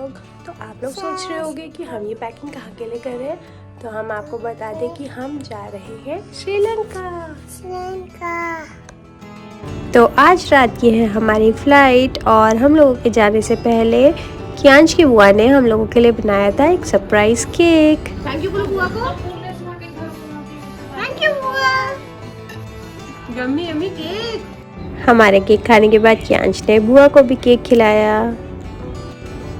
Vlog. तो आप लोग सोच रहे होंगे कि हम ये पैकिंग कहाँ के लिए कर रहे हैं, तो हम आपको बता दें कि हम जा रहे हैं श्रीलंका। तो आज रात की है हमारी फ़्लाइट और हम लोगों के जाने से पहले कियांश की बुआ ने हम लोगों के लिए बनाया था एक सरप्राइज केक। थैंक यू बोलो बुआ को। थैंक यू बुआ। Yummy yummy cake. हमारे केक खाने के बाद कियांश ने बुआ को भी केक खिलाया।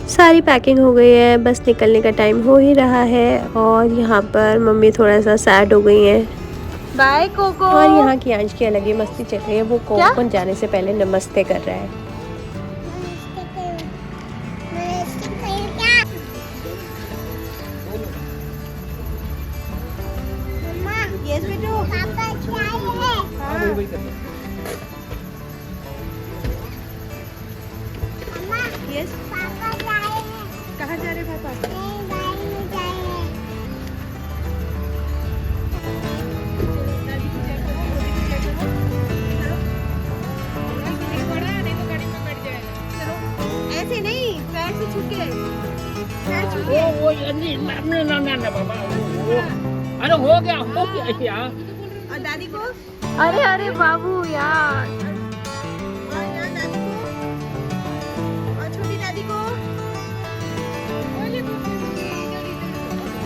सारी पैकिंग हो गई है, बस निकलने का टाइम हो ही रहा है। और यहाँ पर मम्मी थोड़ा सा सैड हो गई हैं। Bye Coco. और यहाँ कियांश की अलग ही मस्ती चल रही है, वो कोको जाने से पहले नमस्ते कर रहा है। यस बेटू। पापा यस कहाँ जा रहे पापा? ऐसे नहीं, पैर से छू के। ना बाबा अरे हो गया यार। और दादी को? अरे अरे बाबू यार। और यहाँ दादी को? और छोटी दादी को?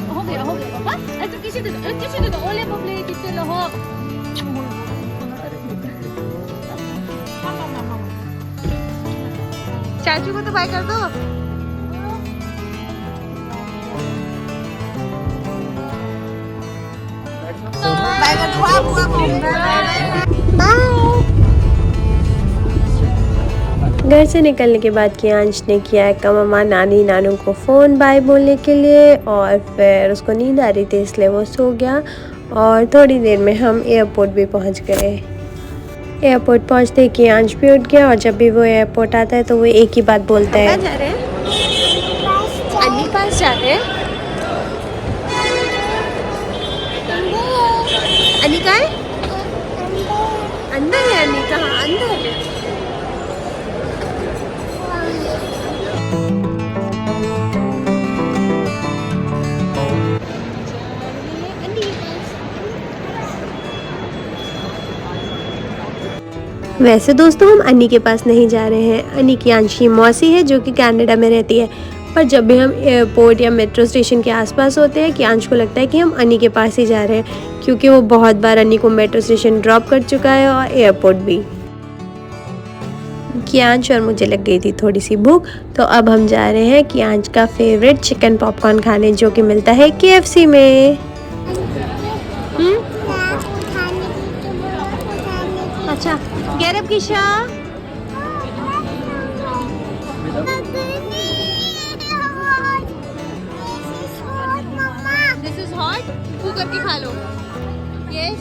हो गया पापा। ऐसे किसी दे दो ओले बबले कितने लो हो। चाचू को तो बाय कर दो। बाय कर दो बुआ को। घर से निकलने के बाद कियांश ने किया है मम्मा नानी नानू को फ़ोन बाय बोलने के लिए, और फिर उसको नींद आ रही थी इसलिए वो सो गया। और थोड़ी देर में हम एयरपोर्ट भी पहुंच गए। एयरपोर्ट पहुंचते ही कियांश भी उठ गया, और जब भी वो एयरपोर्ट आता है तो वो एक ही बात बोलता है। जा रहे हैं? अन्नी पास जा रहे हैं? अन्नी कहाँ है? अंदर है अन्नी। कहाँ? अंदर है। वैसे दोस्तों हम अन्नी के पास नहीं जा रहे हैं। अन्नी कियांश की मौसी है जो कि कनाडा में रहती है। पर जब भी हम एयरपोर्ट या मेट्रो स्टेशन के आसपास होते हैं, कियांश को लगता है कि हम अन्नी के पास ही जा रहे हैं, क्योंकि वो बहुत बार अन्नी को मेट्रो स्टेशन ड्रॉप कर चुका है और एयरपोर्ट भी। कियांश और मुझे लग गई थी थोड़ी सी भूख, तो अब हम जा रहे हैं कियांश का फेवरेट चिकन पॉपकॉर्न खाने, जो कि मिलता है KFC में। अच्छा गैरब की Shah. This is hot. Cooker की खा लो। Yes.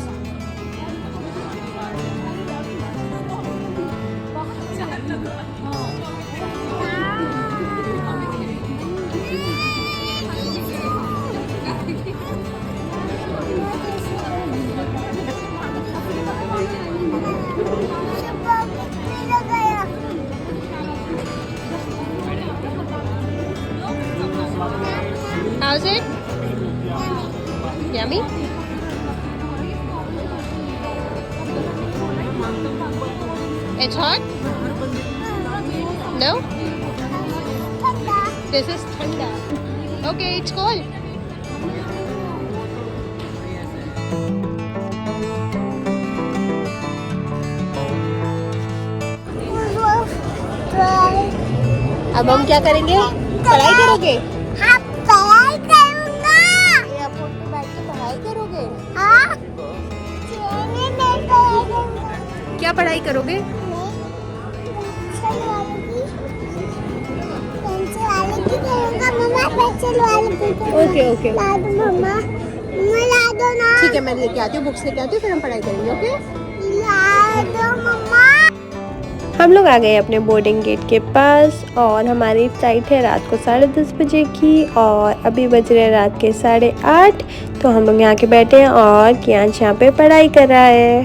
How's it? Yummy? It's hot? No? This is thanda. Okay, it's cold. अब हम क्या करेंगे? पढ़ाई करोगे? हाँ, पढ़ाई करूँगा। एयरपोर्ट पे बैठ के पढ़ाई करोगे? हाँ, चेहरे में करूँगा। क्या पढ़ाई करोगे? पेंसिल वाले की करूँगा मम्मा, पेंसिल वाले की करूँगा। ओके ओके ला दो मम्मा, ला दो ना। ठीक है, मैं लेके आती हूँ, बुक्स लेके आती हूँ, फिर हम पढ़ाई करेंगे। ओके ला दो मम्मा। हम लोग आ गए अपने बोर्डिंग गेट के पास, और हमारी फ़्लाइट है रात को 10:30 बजे की, और अभी बज रहे हैं रात के 8:30। तो हम लोग यहाँ के बैठे हैं और कियांश यहाँ पे पढ़ाई कर रहा है।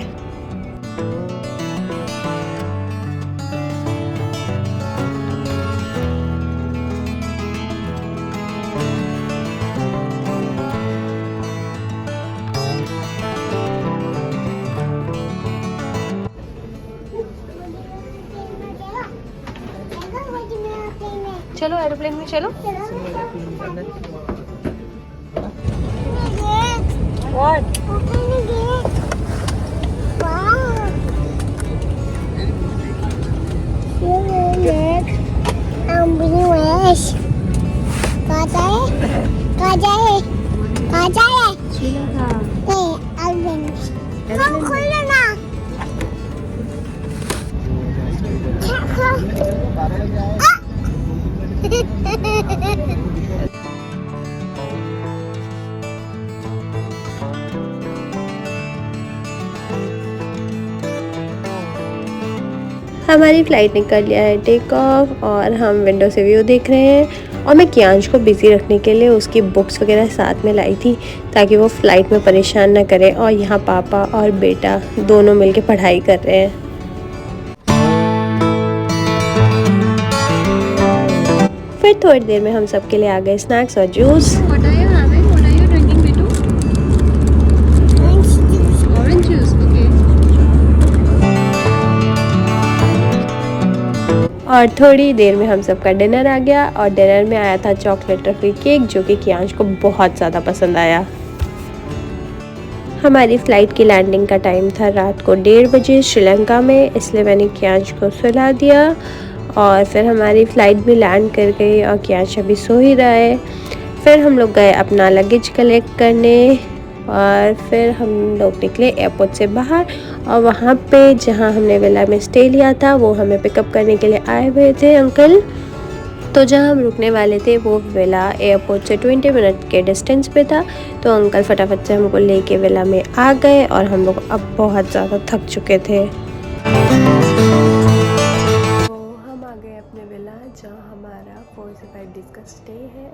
एरोप्लेन में चलो। हमारी फ़्लाइट ने कर लिया है टेक ऑफ और हम विंडो से व्यू देख रहे हैं। और मैं कियांश को बिज़ी रखने के लिए उसकी बुक्स वगैरह साथ में लाई थी ताकि वो फ़्लाइट में परेशान ना करे। और यहाँ पापा और बेटा दोनों मिलके पढ़ाई कर रहे हैं। फिर थोड़ी देर में हम सब के लिए आ गए स्नैक्स और juice. What are you having? What are you drinking, Bitu? Orange juice. Okay. और थोड़ी देर में हम सबका डिनर आ गया और डिनर में आया था चॉकलेट टफी केक जो कि कियांश को बहुत ज़्यादा पसंद आया। हमारी फ़्लाइट की लैंडिंग का टाइम था रात को 1:30 बजे श्रीलंका में, इसलिए मैंने कियांश को सुला दिया और फिर हमारी फ़्लाइट भी लैंड कर गई और कियांश अभी सो ही रहा है। फिर हम लोग गए अपना लगेज कलेक्ट करने और फिर हम लोग निकले एयरपोर्ट से बाहर। और वहाँ पे जहाँ हमने विला में स्टे लिया था वो हमें पिकअप करने के लिए आए हुए थे अंकल। तो जहाँ हम रुकने वाले थे वो विला एयरपोर्ट से 20 मिनट के डिस्टेंस पे था। तो अंकल फटाफट से हमको लेके विला में आ गए और हम लोग अब बहुत ज़्यादा थक चुके थे। हम आ गए अपने विला जहाँ हमारा 4 से 5 डेज़ का स्टे है।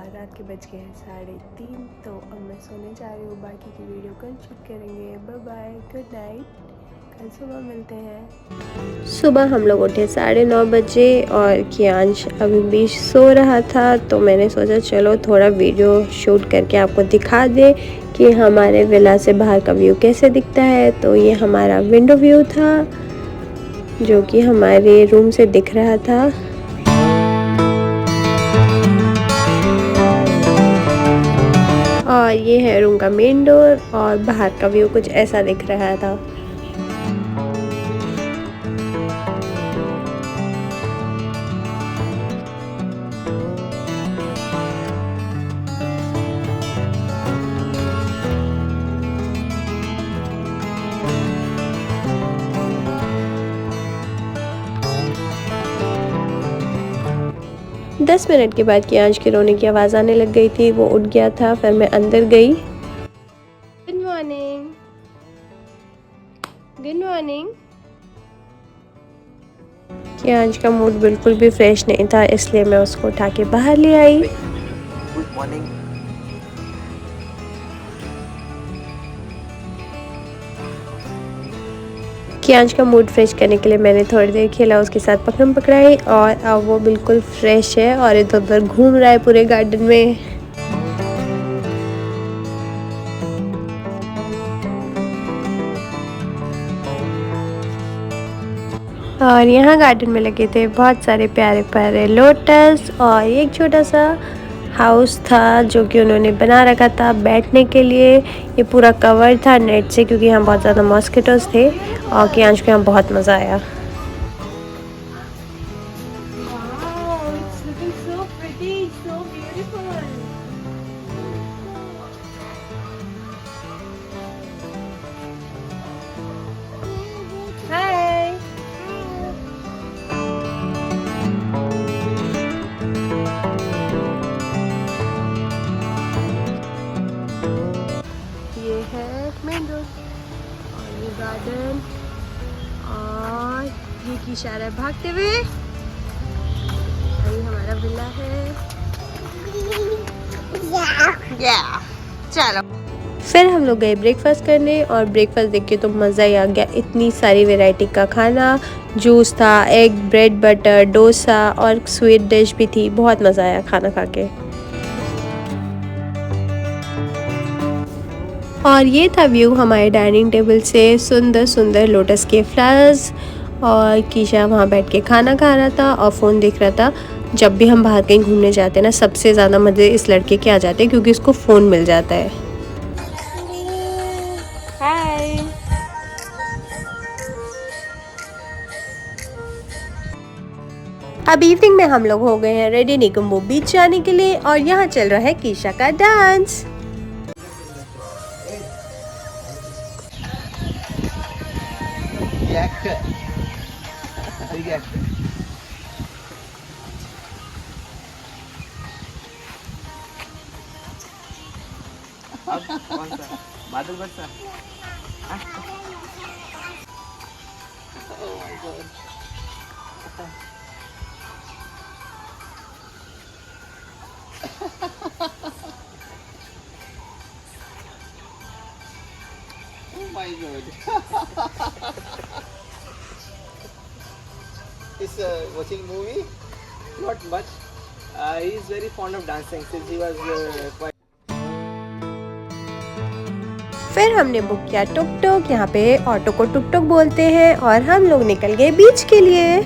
रात के बज गए हैं 3:30। तो अब मैं सोने जा रही हूँ। बाकी की वीडियो कल शूट करेंगे। बाय बाय, गुड नाइट, कल सुबह मिलते हैं। सुबह हम लोग उठे 9:30 बजे और कियांश अभी भी सो रहा था। तो मैंने सोचा चलो थोड़ा वीडियो शूट करके आपको दिखा दे कि हमारे विला से बाहर का व्यू कैसे दिखता है। तो ये हमारा विंडो व्यू था जो कि हमारे रूम से दिख रहा था। और ये है रूम का मेन डोर और बाहर का व्यू कुछ ऐसा दिख रहा था। दस मिनट के बाद कियांश के रोने की आवाज़ आने लग गई थी। वो उठ गया था। फिर मैं अंदर गई। Good morning, good morning. Kiyansh का मूड बिल्कुल भी फ्रेश नहीं था, इसलिए मैं उसको उठा के बाहर ले आई। Good morning. कियांश का मूड फ्रेश करने के लिए मैंने थोड़ी देर खेला उसके साथ, पकड़म पकड़ाई। और अब वो बिल्कुल फ्रेश है और इधर उधर घूम रहा है पूरे गार्डन में। और यहाँ गार्डन में लगे थे बहुत सारे प्यारे प्यारे लोटस और एक छोटा सा हाउस था जो कि उन्होंने बना रखा था बैठने के लिए। ये पूरा कवर था नेट से क्योंकि यहाँ बहुत ज़्यादा मॉस्किटोज थे। और कियांश को यहाँ बहुत मज़ा आया। ये है मेन रोड और ये गार्डन और ये की इशारा भागते हुए। ये हमारा विला है। चलो फिर हम लोग गए ब्रेकफास्ट करने और ब्रेकफास्ट देख के तो मज़ा ही आ गया। इतनी सारी वैरायटी का खाना, जूस था, एग, ब्रेड बटर, डोसा और स्वीट डिश भी थी। बहुत मज़ा आया खाना खा के। और ये था व्यू हमारे डाइनिंग टेबल से, सुंदर सुंदर लोटस के फ्लावर्स। और कीशा वहाँ बैठ के खाना खा रहा था और फ़ोन देख रहा था। जब भी हम बाहर कहीं घूमने जाते हैं ना, सबसे ज़्यादा मज़े इस लड़के के आ जाते हैं क्योंकि उसको फ़ोन मिल जाता है। हाय। अब इवनिंग में हम लोग हो गए हैं रेडी निगम्बो बीच जाने के लिए और यहाँ चल रहा है कीशा का डांस। अब कौन सा बादल बरसा? Oh my god. Is watching movie? Not much. He is very fond of dancing since he was quite. फिर हमने बुक किया टुक टुक, यहाँ पे ऑटो को टुक टुक बोलते हैं, और हम लोग निकल गए बीच के लिए।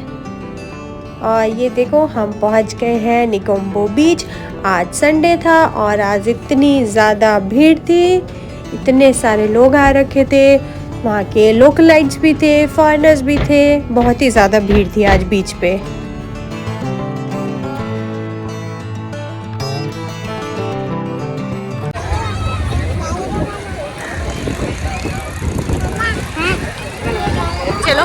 और ये देखो हम पहुँच गए हैं निगम्बो बीच। आज संडे था और आज इतनी ज़्यादा भीड़ थी, इतने सारे लोग आ रखे थे, वहाँ के लोकलाइट्स भी थे, फॉरेनर्स भी थे, बहुत ही ज़्यादा भीड़ थी आज बीच पे। चलो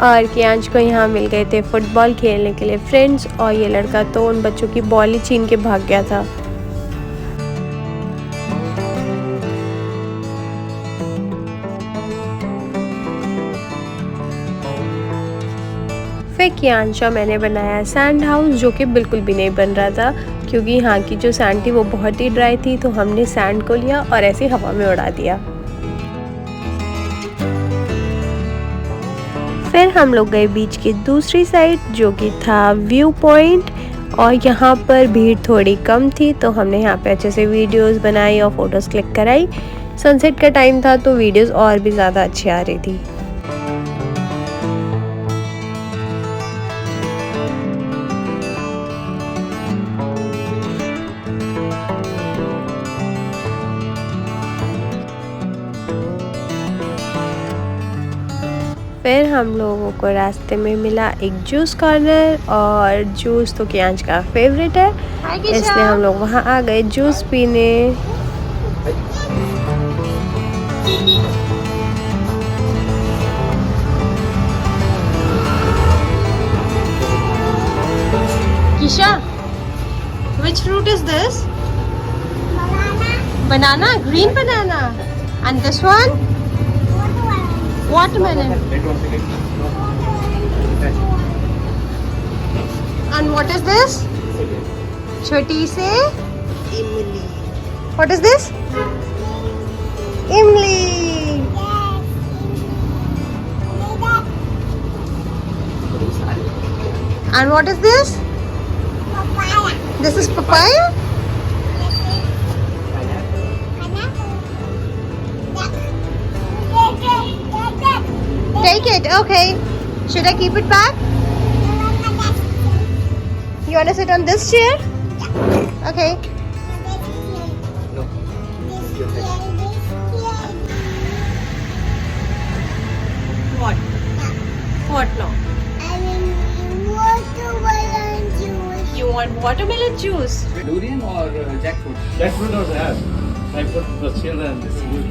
और कियांश को यहाँ मिल गए थे फुटबॉल खेलने के लिए फ्रेंड्स, और ये लड़का तो उन बच्चों की बॉल ही छीन के भाग गया था। फिर कियांश और मैंने बनाया सैंड हाउस, जो कि बिल्कुल भी नहीं बन रहा था क्योंकि यहाँ की जो सैंड थी वो बहुत ही ड्राई थी, तो हमने सैंड को लिया और ऐसे हवा में उड़ा दिया। फिर हम लोग गए बीच की दूसरी साइड जो कि था व्यू पॉइंट, और यहाँ पर भीड़ थोड़ी कम थी, तो हमने यहाँ पे अच्छे से वीडियोस बनाई और फोटोज़ क्लिक कराई। सनसेट का टाइम था तो वीडियोस और भी ज़्यादा अच्छी आ रही थी। फिर हम लोगों को रास्ते में मिला एक जूस कॉर्नर, और जूस तो कियांश का फेवरेट है, इसलिए हम लोग वहाँ आ गए जूस पीने। Kisha, which fruit is this? Banana, green banana. And this one? Watermelon. And what is this? छोटी से इमली. What is this? Imli. And what is this? Papaya. This is papaya. Take it. Okay. Should I keep it back? You want to sit on this chair? Okay. No. What? What now? You want watermelon juice? Durian or jackfruit? Jackfruit also has. I put the children and this wood.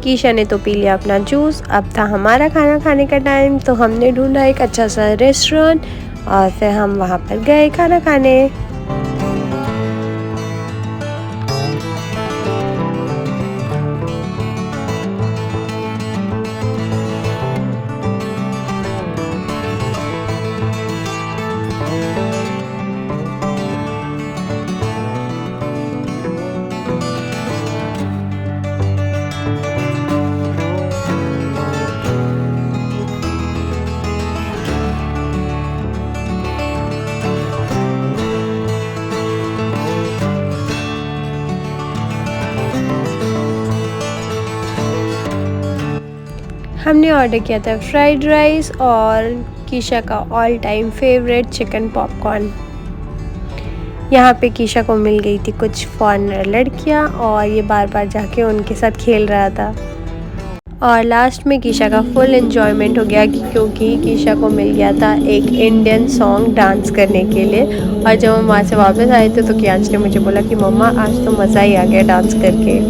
कीशा ने तो P लिया अपना juice. अब था हमारा खाना खाने का टाइम, तो हमने ढूंढा एक अच्छा सा रेस्टोरेंट और फिर हम वहाँ पर गए खाना खाने। हमने ऑर्डर किया था फ्राइड राइस और कीशा का all time favourite chicken popcorn. यहाँ पे कीशा को मिल गई थी कुछ फॉरेनर लड़कियाँ और ये बार बार जाके उनके साथ खेल रहा था। और लास्ट में कीशा का फुल एंजॉयमेंट हो गया क्योंकि कीशा को मिल गया था एक इंडियन सॉन्ग डांस करने के लिए। और जब हम वहाँ से वापस आए थे तो कियांश ने मुझे बोला कि मम्मा आज तो मज़ा ही आ गया डांस करके।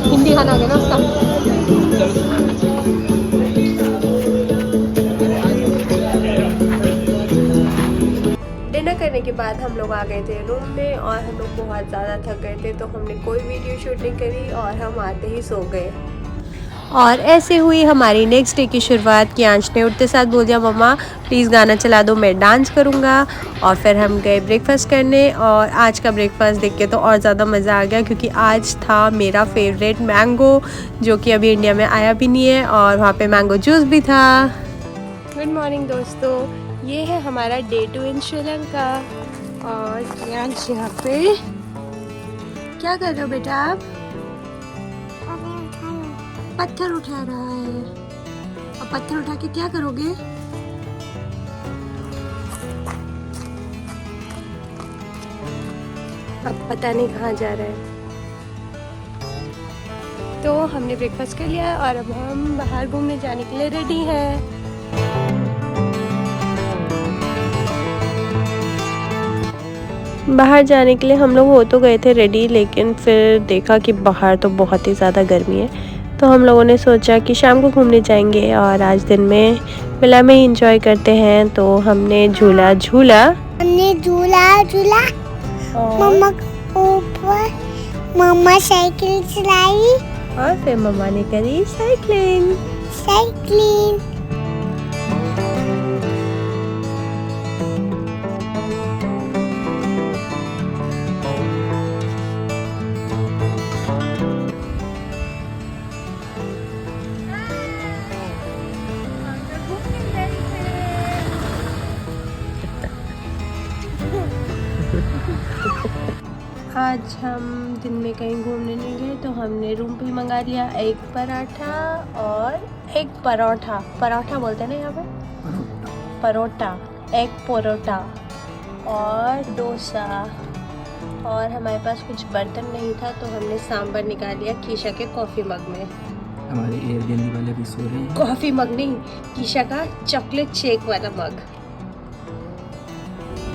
हिंदी खाना आ गया ना उसका। डिनर करने के बाद हम लोग आ गए थे रूम में और हम लोग बहुत ज़्यादा थक गए थे तो हमने कोई वीडियो शूट नहीं करी और हम आते ही सो गए। और ऐसे हुई हमारी नेक्स्ट डे की शुरुआत। कियांश ने उठते साथ बोल दिया मम्मा प्लीज़ गाना चला दो, मैं डांस करूँगा। और फिर हम गए ब्रेकफास्ट करने और आज का ब्रेकफास्ट देख के तो और ज़्यादा मज़ा आ गया क्योंकि आज था मेरा फेवरेट मैंगो जो कि अभी इंडिया में आया भी नहीं है और वहाँ पे मैंगो जूस भी था। गुड मॉर्निंग दोस्तों, ये है हमारा डे 2 इन श्रीलंका। और कियांश यहाँ पे क्या कर रहे हो बेटा आप? पत्थर उठा रहा है। और पत्थर उठा के क्या करोगे? अब पता नहीं कहाँ जा रहा है। तो हमने ब्रेकफास्ट कर लिया और अब हम बाहर घूमने जाने के लिए रेडी हैं। बाहर जाने के लिए हम लोग हो तो गए थे रेडी, लेकिन फिर देखा कि बाहर तो बहुत ही ज़्यादा गर्मी है तो हम लोगों ने सोचा कि शाम को घूमने जाएंगे और आज दिन में मेला में ही इंजॉय करते हैं। तो हमने झूला झूला मम्मा ऊपर मम्मा साइकिल चलाई और फिर मम्मा ने करी साइकिलिंग। आज हम दिन में कहीं घूमने नहीं गए तो हमने रूम पे ही मंगा लिया एक पराठा और एक परोठा। परोठा बोलते हैं ना यहाँ पे, परोठा, एक परोठा और डोसा। और हमारे पास कुछ बर्तन नहीं था तो हमने सांभर निकाल लिया कीशा के कॉफ़ी मग में। हमारे एयरबीएनबी वाले भी सो रहे हैं। कॉफ़ी मग नहीं, कीशा का चॉकलेट शेक वाला मग।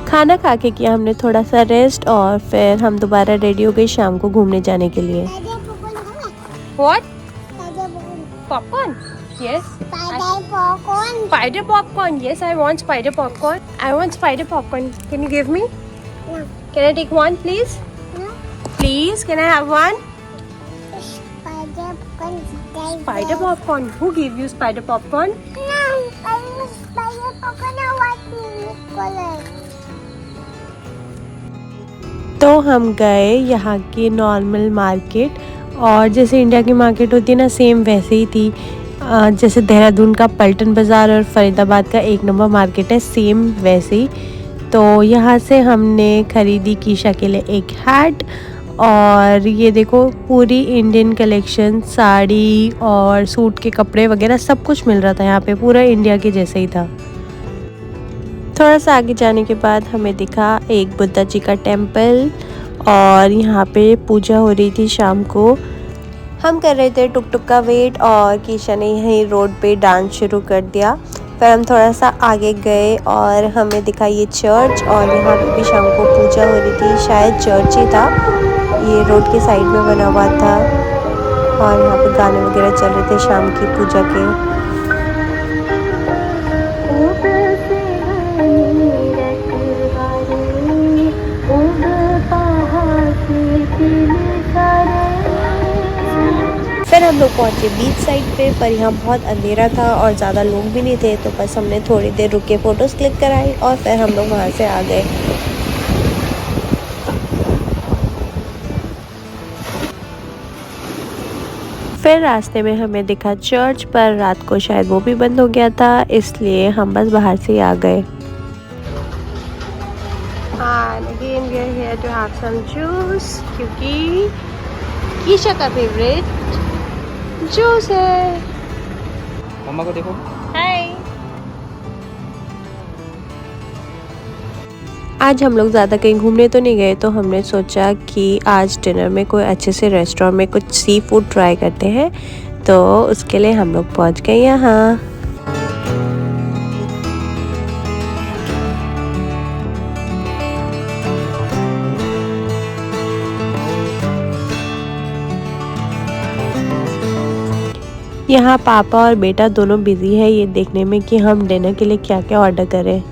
खाना खा के किया हमने थोड़ा सा रेस्ट और फिर हम दोबारा रेडी हो गए शाम को घूमने जाने के लिए। What? Popcorn? Yes. Spider popcorn. Yes, I want spider popcorn. I want spider popcorn. Can you give me? No. Can I take one, please? No. Please, can I have one? Spider popcorn. Who gave you spider popcorn? तो हम गए यहाँ की normal market और जैसे India की market होती है ना सेम वैसे ही थी। जैसे देहरादून का पलटन बाज़ार और फरीदाबाद का 1 नंबर मार्केट है सेम वैसे ही। तो यहाँ से हमने ख़रीदी कीशा के लिए एक हैट और ये देखो पूरी इंडियन कलेक्शन, साड़ी और सूट के कपड़े वगैरह सब कुछ मिल रहा था यहाँ पे, पूरा इंडिया के जैसे ही था। थोड़ा सा आगे जाने के बाद हमें दिखा एक बुद्धा जी का टेम्पल और यहाँ पे पूजा हो रही थी शाम को। हम कर रहे थे टुक टुक का वेट और कीशा ने यहीं रोड पे डांस शुरू कर दिया। फिर हम थोड़ा सा आगे गए और हमें दिखा ये चर्च और यहाँ पे भी शाम को पूजा हो रही थी, शायद चर्च ही था, ये रोड के साइड में बना हुआ था और यहाँ पे गाने वगैरह चल रहे थे शाम की पूजा के। फिर हम लोग पहुँचे बीच साइड पे, पर यहाँ बहुत अंधेरा था और ज़्यादा लोग भी नहीं थे तो बस हमने थोड़ी देर रुक के फ़ोटोज़ क्लिक कराई और फिर हम लोग वहाँ से आ गए। फिर रास्ते में हमें दिखा चर्च, पर रात को शायद वो भी बंद हो गया था, इसलिए हम बस बाहर से ही आ गए। And again we are here to have some juice क्योंकि कीशा का फेवरेट जूस है। मम्मा को देखो। हाय। आज हम लोग ज़्यादा कहीं घूमने तो नहीं गए, तो हमने सोचा कि आज डिनर में कोई अच्छे से रेस्टोरेंट में कुछ सी फूड ट्राई करते हैं, तो उसके लिए हम लोग पहुंच गए यहाँ। यहाँ पापा और बेटा दोनों बिजी है ये देखने में कि हम डिनर के लिए क्या क्या ऑर्डर करें।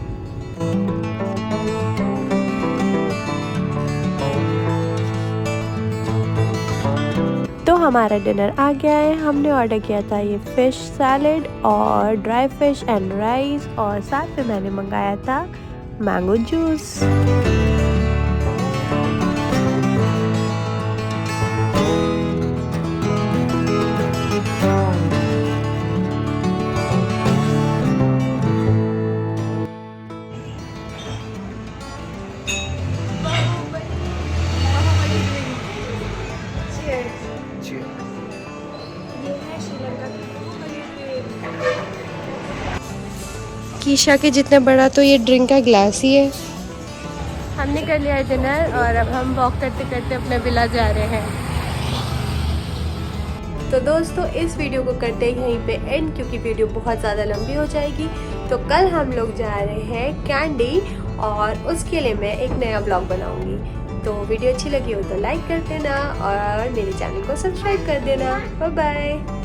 तो हमारा डिनर आ गया है। हमने ऑर्डर किया था ये फिश सैलेड और ड्राई फिश एंड राइस, और साथ में मैंने मंगाया था मैंगो जूस। कीशा के जितना बड़ा तो ये ड्रिंक का ग्लास ही है। हमने कर लिया है डिनर और अब हम वॉक करते करते अपना विला जा रहे हैं। तो दोस्तों इस वीडियो को करते हैं यहीं पे एंड, क्योंकि वीडियो बहुत ज़्यादा लंबी हो जाएगी। तो कल हम लोग जा रहे हैं कैंडी, और उसके लिए मैं एक नया ब्लॉग बनाऊंगी। तो वीडियो अच्छी लगी हो तो लाइक कर देना और मेरे चैनल को सब्सक्राइब कर देना। Bye bye.